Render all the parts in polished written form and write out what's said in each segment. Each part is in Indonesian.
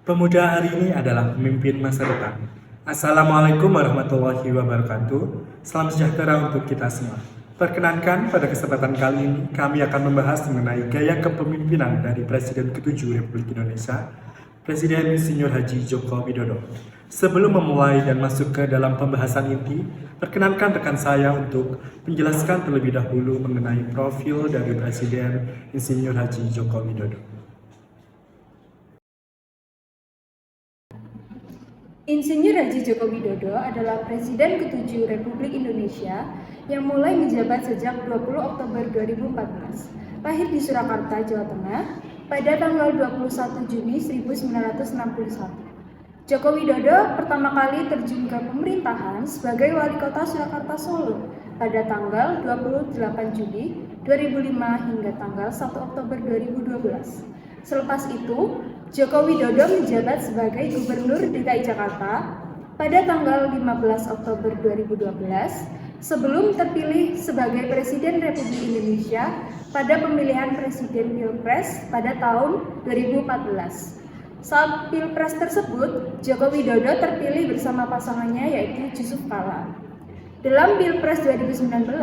Pemuda hari ini adalah pemimpin masa depan. Assalamualaikum warahmatullahi wabarakatuh. Salam sejahtera untuk kita semua. Perkenankan pada kesempatan kali ini kami akan membahas mengenai gaya kepemimpinan dari Presiden ke-7 Republik Indonesia, Presiden Insinyur Haji Joko Widodo. Sebelum memulai dan masuk ke dalam pembahasan inti, perkenankan rekan saya untuk menjelaskan terlebih dahulu mengenai profil dari Presiden Insinyur Haji Joko Widodo. Insinyur Haji Joko Widodo adalah Presiden ke-7 Republik Indonesia yang mulai menjabat sejak 20 Oktober 2014. Lahir di Surakarta, Jawa Tengah pada tanggal 21 Juni 1961. Joko Widodo pertama kali terjun ke pemerintahan sebagai Wali Kota Surakarta Solo pada tanggal 28 Juli 2005 hingga tanggal 1 Oktober 2012. Selepas itu, Joko Widodo menjabat sebagai Gubernur DKI Jakarta pada tanggal 15 Oktober 2012 sebelum terpilih sebagai Presiden Republik Indonesia pada pemilihan Presiden Pilpres pada tahun 2014. Saat Pilpres tersebut, Joko Widodo terpilih bersama pasangannya yaitu Yusuf Kala. Dalam Pilpres 2019,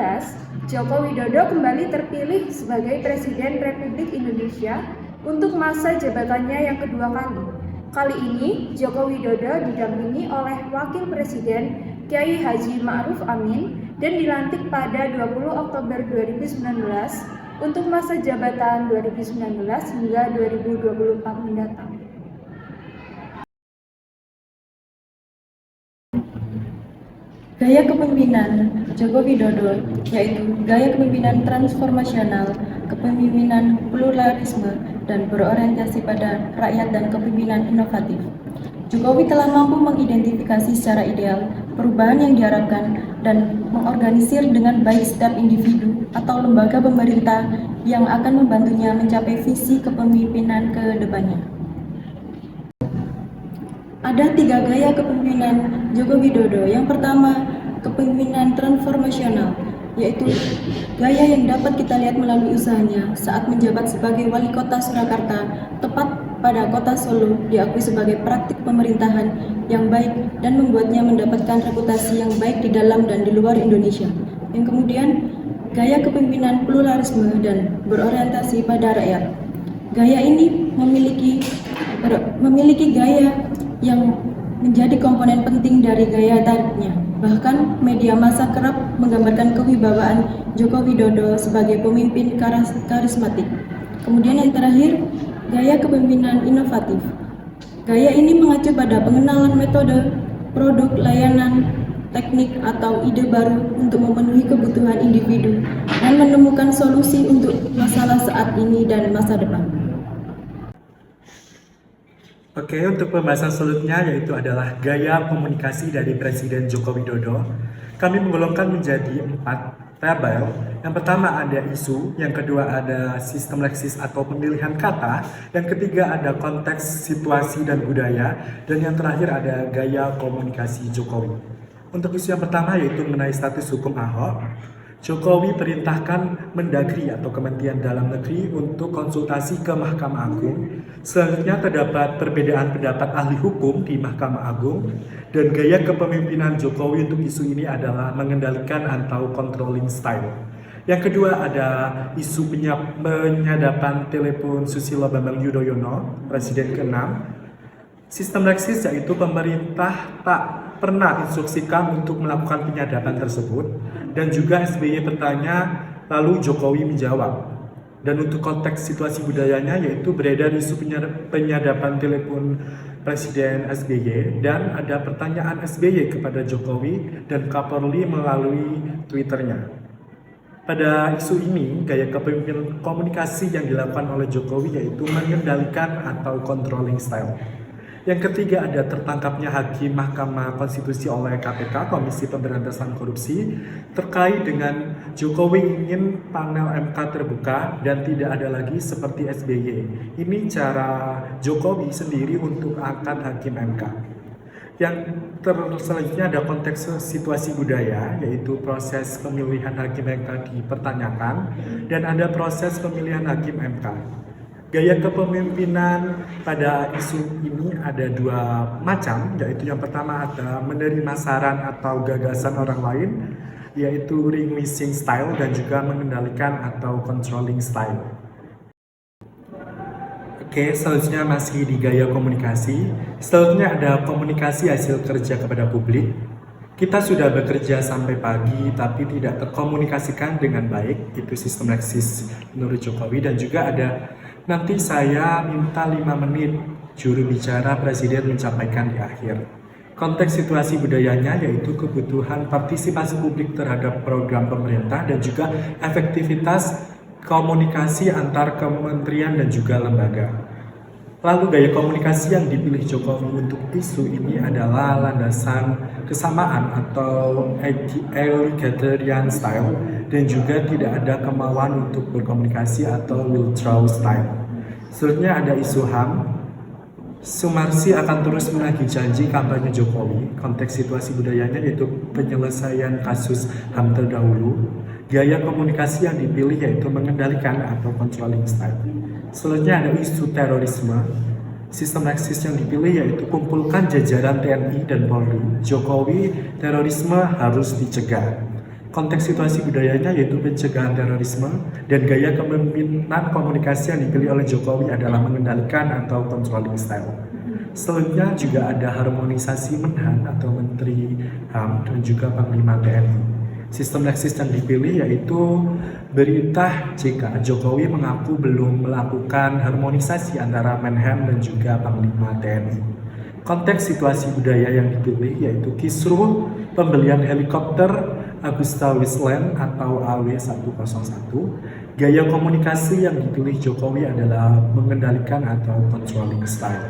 Joko Widodo kembali terpilih sebagai Presiden Republik Indonesia untuk masa jabatannya yang kedua kali. Kali ini, Joko Widodo didampingi oleh Wakil Presiden Kiai Haji Ma'ruf Amin dan dilantik pada 20 Oktober 2019 untuk masa jabatan 2019 hingga 2024 mendatang. Gaya kepemimpinan Joko Widodo yaitu gaya kepemimpinan transformasional, kepemimpinan pluralisme, dan berorientasi pada rakyat dan kepemimpinan inovatif. Jokowi telah mampu mengidentifikasi secara ideal perubahan yang diharapkan dan mengorganisir dengan baik setiap individu atau lembaga pemerintah yang akan membantunya mencapai visi kepemimpinan ke depannya. Ada 3 gaya kepemimpinan Joko Widodo. Yang pertama, kepemimpinan transformasional, yaitu gaya yang dapat kita lihat melalui usahanya saat menjabat sebagai Wali Kota Surakarta, tepat pada Kota Solo, diakui sebagai praktik pemerintahan yang baik dan membuatnya mendapatkan reputasi yang baik di dalam dan di luar Indonesia. Yang kemudian, gaya kepemimpinan pluralisme dan berorientasi pada rakyat. Gaya ini memiliki gaya yang menjadi komponen penting dari gaya tariknya. Bahkan media massa kerap menggambarkan kewibawaan Joko Widodo sebagai pemimpin karismatik. Kemudian yang terakhir, gaya kepemimpinan inovatif. Gaya ini mengacu pada pengenalan metode, produk, layanan, teknik atau ide baru untuk memenuhi kebutuhan individu dan menemukan solusi untuk masalah saat ini dan masa depan. Oke, untuk pembahasan selanjutnya yaitu adalah gaya komunikasi dari Presiden Joko Widodo. Kami menggolongkan menjadi 4 tabel. Yang pertama ada isu, yang kedua ada sistem leksis atau pemilihan kata, yang ketiga ada konteks, situasi, dan budaya, dan yang terakhir ada gaya komunikasi Jokowi. Untuk isu yang pertama yaitu mengenai status hukum Ahok. Jokowi perintahkan Mendagri atau Kementerian Dalam Negeri untuk konsultasi ke Mahkamah Agung. Selanjutnya terdapat perbedaan pendapat ahli hukum di Mahkamah Agung, dan gaya kepemimpinan Jokowi untuk isu ini adalah mengendalikan atau controlling style. Yang kedua ada isu penyadapan telepon Susilo Bambang Yudhoyono, Presiden ke-6. Sistem leksis yaitu pemerintah tak pernah instruksikan untuk melakukan penyadapan tersebut, dan juga SBY bertanya lalu Jokowi menjawab. Dan untuk konteks situasi budayanya yaitu beredar isu penyadapan telepon Presiden SBY dan ada pertanyaan SBY kepada Jokowi dan Kapolri melalui Twitternya. Pada isu ini, gaya kepemimpinan komunikasi yang dilakukan oleh Jokowi yaitu mengendalikan atau controlling style. Yang ketiga ada tertangkapnya Hakim Mahkamah Konstitusi oleh KPK, Komisi Pemberantasan Korupsi, terkait dengan Jokowi ingin panel MK terbuka dan tidak ada lagi seperti SBY. Ini cara Jokowi sendiri untuk angkat Hakim MK. Yang selanjutnya ada konteks situasi budaya, yaitu proses pemilihan Hakim MK dipertanyakan, dan ada proses pemilihan Hakim MK. Gaya kepemimpinan pada isu ini ada dua macam, yaitu yang pertama ada menerima saran atau gagasan orang lain, yaitu ring-missing style, dan juga mengendalikan atau controlling style. Oke, selanjutnya masih di gaya komunikasi. Selanjutnya ada komunikasi hasil kerja kepada publik. Kita sudah bekerja sampai pagi tapi tidak terkomunikasikan dengan baik, itu sistem leksis menurut Jokowi. Dan juga ada nanti saya minta 5 menit, juru bicara presiden menyampaikan di akhir. Konteks situasi budayanya yaitu kebutuhan partisipasi publik terhadap program pemerintah dan juga efektivitas komunikasi antar kementerian dan juga lembaga. Lalu gaya komunikasi yang dipilih Jokowi untuk isu ini adalah landasan kesamaan atau egalitarian style, dan juga tidak ada kemauan untuk berkomunikasi atau withdraw style. Selanjutnya ada isu HAM. Sumarsi akan terus menagih janji kampanye Jokowi. Konteks situasi budayanya yaitu penyelesaian kasus HAM terdahulu. Gaya komunikasi yang dipilih yaitu mengendalikan atau controlling style. Selanjutnya ada isu terorisme. Sistem leksis yang dipilih yaitu kumpulkan jajaran TNI dan Polri. Jokowi, terorisme harus dicegah. Konteks situasi budayanya yaitu pencegahan terorisme, dan gaya kepemimpinan komunikasi yang dipilih oleh Jokowi adalah mengendalikan atau controlling style. Selanjutnya juga ada harmonisasi Menhan atau Menteri HAM dan juga Panglima TNI. Sistem leksis yang dipilih yaitu berita JK, Jokowi mengaku belum melakukan harmonisasi antara Menhan dan juga Panglima TNI. Konteks situasi budaya yang dipilih yaitu kisruh pembelian helikopter Agusta Westland atau AW101. Gaya komunikasi yang dipilih Jokowi adalah mengendalikan atau controlling style.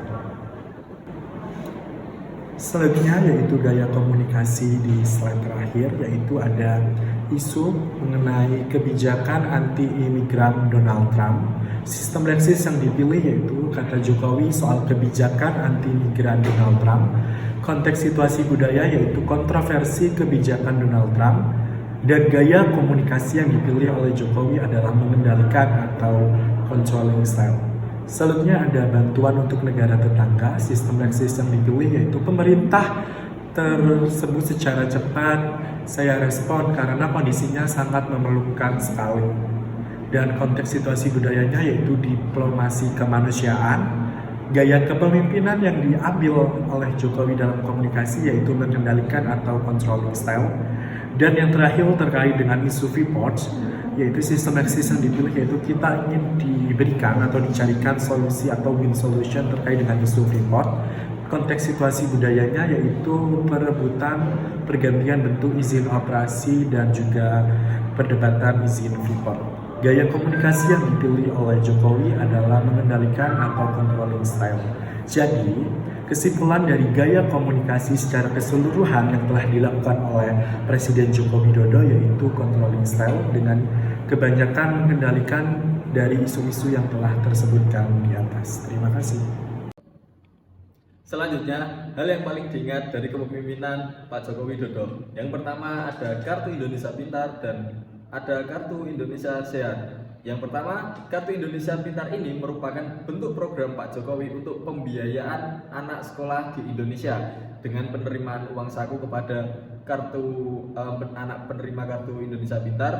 Selanjutnya yaitu gaya komunikasi di slide terakhir, yaitu ada isu mengenai kebijakan anti-imigran Donald Trump. Sistem leksis yang dipilih yaitu kata Jokowi soal kebijakan anti-imigran Donald Trump. Konteks situasi budaya yaitu kontroversi kebijakan Donald Trump. Dan gaya komunikasi yang dipilih oleh Jokowi adalah mengendalikan atau controlling style. Selanjutnya ada bantuan untuk negara tetangga. Sistem leksis yang dipilih yaitu pemerintah tersebut secara cepat saya respon karena kondisinya sangat memerlukan sekali. Dan konteks situasi budayanya yaitu diplomasi kemanusiaan. Gaya kepemimpinan yang diambil oleh Jokowi dalam komunikasi yaitu mengendalikan atau controlling style. Dan yang terakhir terkait dengan isu Freeport, yaitu sistem leksis yang dipilih yaitu kita ingin diberikan atau dicarikan solusi atau win solution terkait dengan isu Freeport. Konteks situasi budayanya yaitu perebutan pergantian bentuk izin operasi dan juga perdebatan izin Freeport. Gaya komunikasi yang dipilih oleh Jokowi adalah mengendalikan atau controlling style. Jadi, kesimpulan dari gaya komunikasi secara keseluruhan yang telah dilakukan oleh Presiden Joko Widodo yaitu controlling style dengan kebanyakan mengendalikan dari isu-isu yang telah tersebutkan di atas. Terima kasih. Selanjutnya, hal yang paling diingat dari kepemimpinan Pak Joko Widodo. Yang pertama ada Kartu Indonesia Pintar dan ada Kartu Indonesia Sehat. Yang pertama, Kartu Indonesia Pintar ini merupakan bentuk program Pak Jokowi untuk pembiayaan anak sekolah di Indonesia dengan penerimaan uang saku kepada anak penerima Kartu Indonesia Pintar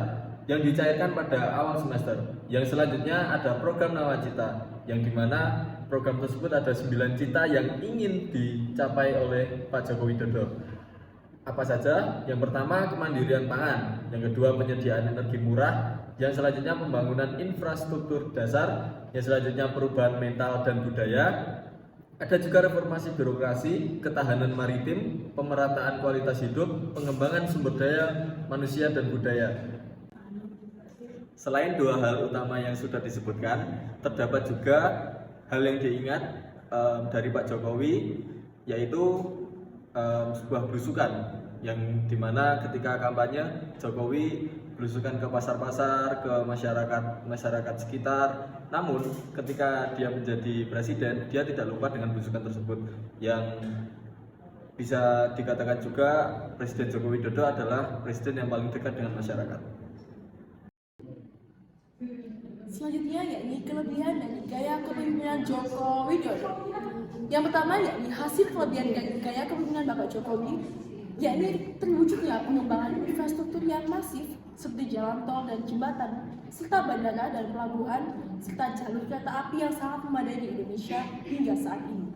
yang dicairkan pada awal semester. Yang selanjutnya ada program Nawacita, yang dimana program tersebut ada 9 cita yang ingin dicapai oleh Pak Joko Widodo. Apa saja? Yang pertama, kemandirian pangan. Yang kedua, penyediaan energi murah. Yang selanjutnya, pembangunan infrastruktur dasar. Yang selanjutnya, perubahan mental dan budaya. Ada juga reformasi birokrasi, ketahanan maritim, pemerataan kualitas hidup, pengembangan sumber daya manusia dan budaya. Selain dua hal utama yang sudah disebutkan, terdapat juga hal yang diingat dari Pak Jokowi, yaitu sebuah belusukan yang dimana ketika kampanye Jokowi belusukan ke pasar-pasar, ke masyarakat sekitar. Namun ketika dia menjadi presiden, dia tidak lupa dengan belusukan tersebut, yang bisa dikatakan juga Presiden Joko Widodo adalah presiden yang paling dekat dengan masyarakat. Selanjutnya yakni kelebihan dari gaya kepemimpinan Joko Widodo. Yang pertama yakni hasil kelebihan dari gaya kepemimpinan Bapak Jokowi, yakni terwujudnya pengembangan infrastruktur yang masif seperti jalan tol dan jembatan, serta bandara dan pelabuhan, serta jalur kereta api yang sangat memadai di Indonesia hingga saat ini.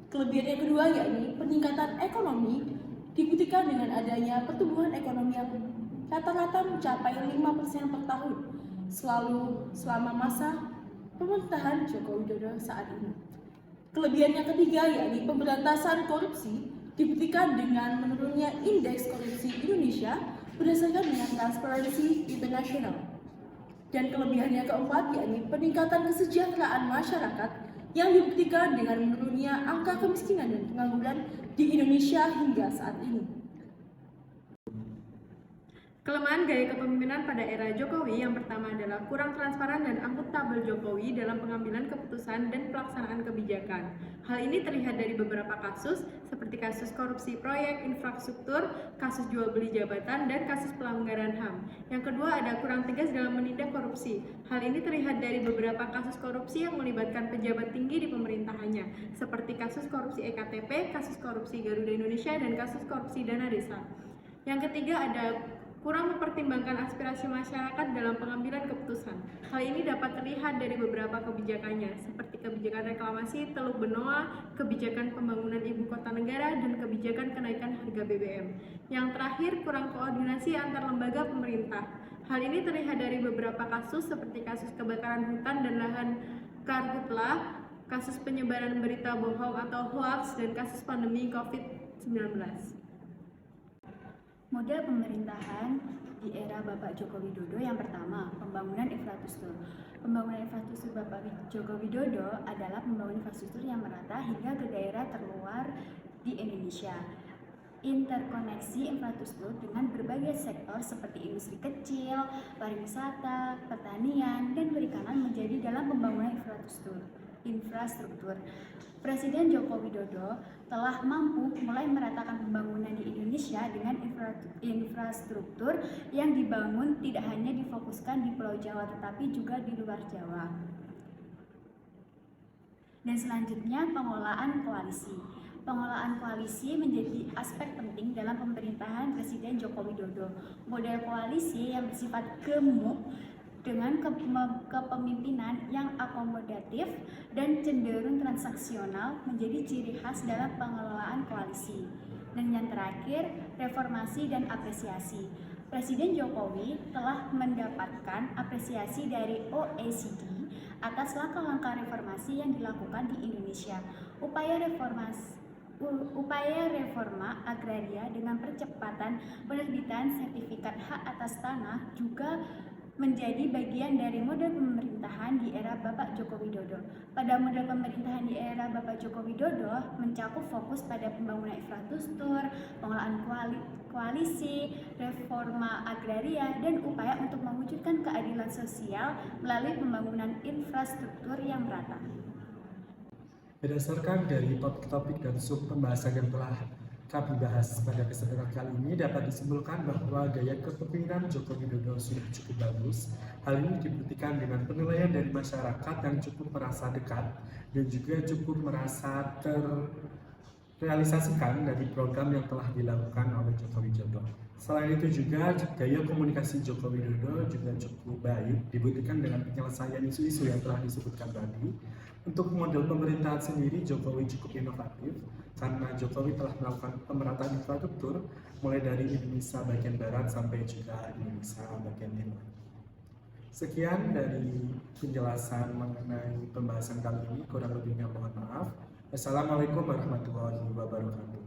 Kelebihan yang kedua yakni peningkatan ekonomi dibuktikan dengan adanya pertumbuhan ekonomi yang rata-rata mencapai 5% per tahun selama masa pemerintahan Joko Widodo saat ini. Kelebihan yang ketiga yakni pemberantasan korupsi dibuktikan dengan menurunnya indeks korupsi Indonesia berdasarkan dengan Transparency International. Dan kelebihan yang keempat yakni peningkatan kesejahteraan masyarakat yang dibuktikan dengan menurunnya angka kemiskinan dan pengangguran di Indonesia hingga saat ini. Kelemahan gaya kepemimpinan pada era Jokowi yang pertama adalah kurang transparan dan akuntabel Jokowi dalam pengambilan keputusan dan pelaksanaan kebijakan. Hal ini terlihat dari beberapa kasus seperti kasus korupsi proyek infrastruktur, kasus jual beli jabatan, dan kasus pelanggaran HAM. Yang kedua ada kurang tegas dalam menindak korupsi. Hal ini terlihat dari beberapa kasus korupsi yang melibatkan pejabat tinggi di pemerintahannya, seperti kasus korupsi EKTP, kasus korupsi Garuda Indonesia, dan kasus korupsi dana desa. Yang ketiga ada kurang mempertimbangkan aspirasi masyarakat dalam pengambilan keputusan. Hal ini dapat terlihat dari beberapa kebijakannya, seperti kebijakan reklamasi Teluk Benoa, kebijakan pembangunan ibu kota negara, dan kebijakan kenaikan harga BBM. Yang terakhir, kurang koordinasi antar lembaga pemerintah. Hal ini terlihat dari beberapa kasus seperti kasus kebakaran hutan dan lahan karhutlah, kasus penyebaran berita bohong atau hoax, dan kasus pandemi COVID-19. Model pemerintahan di era Bapak Joko Widodo yang pertama, pembangunan infrastruktur. Pembangunan infrastruktur Bapak Joko Widodo adalah pembangunan infrastruktur yang merata hingga ke daerah terluar di Indonesia. Interkoneksi infrastruktur dengan berbagai sektor seperti industri kecil, pariwisata, pertanian, dan perikanan menjadi dalam pembangunan infrastruktur. Presiden Joko Widodo telah mampu mulai meratakan pembangunan di Indonesia dengan infrastruktur yang dibangun tidak hanya difokuskan di Pulau Jawa tetapi juga di luar Jawa. Dan selanjutnya pengelolaan koalisi. Pengelolaan koalisi menjadi aspek penting dalam pemerintahan Presiden Joko Widodo. Model koalisi yang bersifat gemuk dengan kepemimpinan yang akomodatif dan cenderung transaksional menjadi ciri khas dalam pengelolaan koalisi. Dan yang terakhir, reformasi dan apresiasi. Presiden Jokowi telah mendapatkan apresiasi dari OECD atas langkah-langkah reformasi yang dilakukan di Indonesia. Upaya reforma agraria dengan percepatan penerbitan sertifikat hak atas tanah juga menjadi bagian dari model pemerintahan di era Bapak Joko Widodo. Pada model pemerintahan di era Bapak Joko Widodo mencakup fokus pada pembangunan infrastruktur, pengelolaan koalisi, reforma agraria, dan upaya untuk mewujudkan keadilan sosial melalui pembangunan infrastruktur yang merata. Berdasarkan dari topik-topik dan sub pembahasan yang telah kami bahas pada kesempatan kali ini, dapat disimpulkan bahwa gaya kepemimpinan Joko Widodo sudah cukup bagus. Hal ini dibuktikan dengan penilaian dari masyarakat yang cukup merasa dekat dan juga cukup merasa terrealisasikan dari program yang telah dilakukan oleh Joko Widodo. Selain itu juga gaya komunikasi Joko Widodo juga cukup baik, dibuktikan dengan penyelesaian isu-isu yang telah disebutkan tadi. Untuk model pemerintahan sendiri, Jokowi cukup inovatif karena Jokowi telah melakukan pemerataan infrastruktur mulai dari Indonesia bagian barat sampai juga Indonesia bagian timur. Sekian dari penjelasan mengenai pembahasan kali ini, kurang lebihnya mohon maaf. Wassalamualaikum warahmatullahi wabarakatuh.